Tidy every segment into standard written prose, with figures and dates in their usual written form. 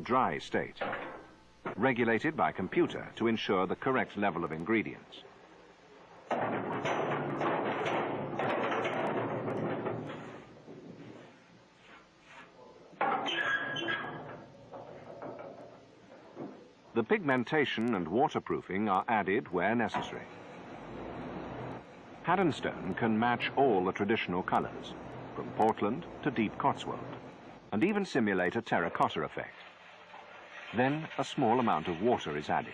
dry state, regulated by computer to ensure the correct level of ingredients. The pigmentation and waterproofing are added where necessary. Haddonstone can match all the traditional colors, from Portland to deep Cotswold, and even simulate a terracotta effect. Then a small amount of water is added.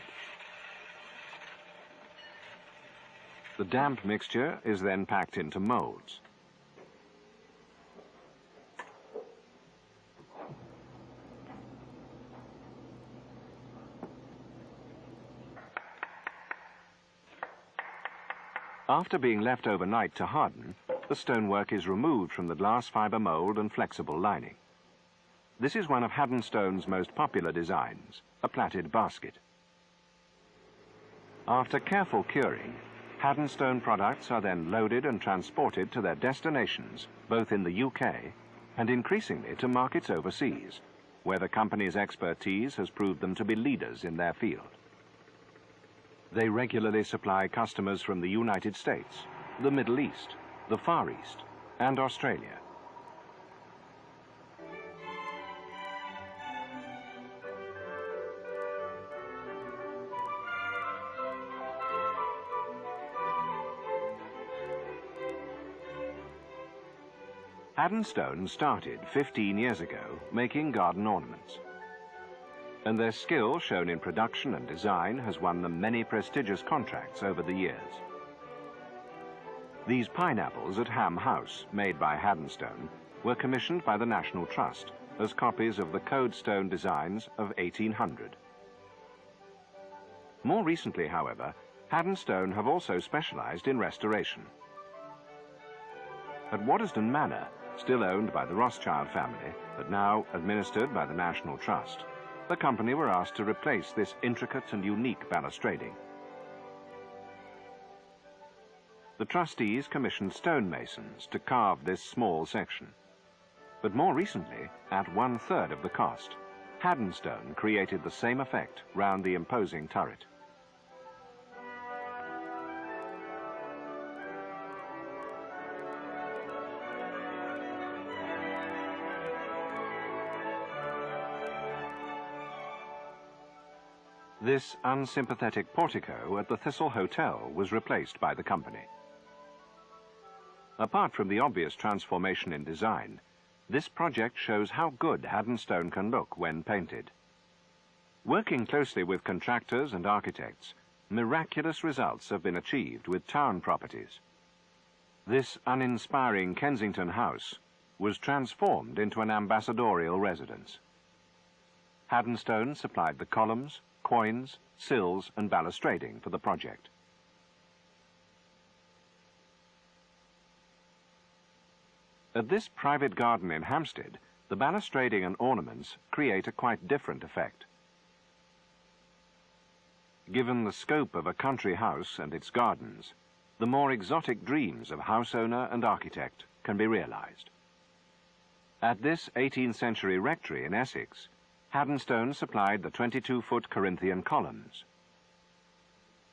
The damp mixture is then packed into molds. After being left overnight to harden, the stonework is removed from the glass fiber mold and flexible lining. This is one of Haddonstone's most popular designs, a plaited basket. After careful curing, Haddonstone products are then loaded and transported to their destinations, both in the UK and increasingly to markets overseas, where the company's expertise has proved them to be leaders in their field. They regularly supply customers from the United States, the Middle East, the Far East, and Australia. Haddonstone started 15 years ago making garden ornaments, and their skill shown in production and design has won them many prestigious contracts over the years. These pineapples at Ham House, made by Haddonstone, were commissioned by the National Trust as copies of the Code Stone designs of 1800. More recently, however, Haddonstone have also specialized in restoration. At Waddesdon Manor, still owned by the Rothschild family, but now administered by the National Trust, the company were asked to replace this intricate and unique balustrading. The trustees commissioned stonemasons to carve this small section. But more recently, at 1/3 of the cost, Haddonstone created the same effect round the imposing turret. This unsympathetic portico at the Thistle Hotel was replaced by the company. Apart from the obvious transformation in design, this project shows how good Haddonstone can look when painted. Working closely with contractors and architects, miraculous results have been achieved with town properties. This uninspiring Kensington house was transformed into an ambassadorial residence. Haddonstone supplied the columns, quoins, sills and balustrading for the project. At this private garden in Hampstead, the balustrading and ornaments create a quite different effect. Given the scope of a country house and its gardens, the more exotic dreams of house owner and architect can be realized. At this 18th century rectory in Essex, Haddonstone supplied the 22-foot Corinthian columns,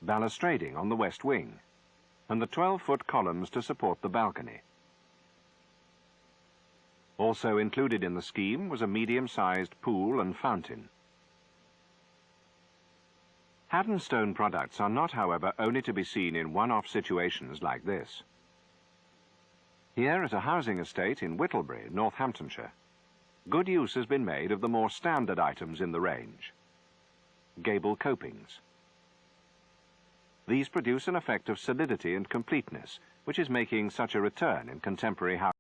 balustrading on the west wing, and the 12-foot columns to support the balcony. Also included in the scheme was a medium-sized pool and fountain. Haddonstone products are not, however, only to be seen in one-off situations like this. Here at a housing estate in Whittlebury, Northamptonshire, good use has been made of the more standard items in the range. Gable copings. These produce an effect of solidity and completeness, which is making such a return in contemporary housing.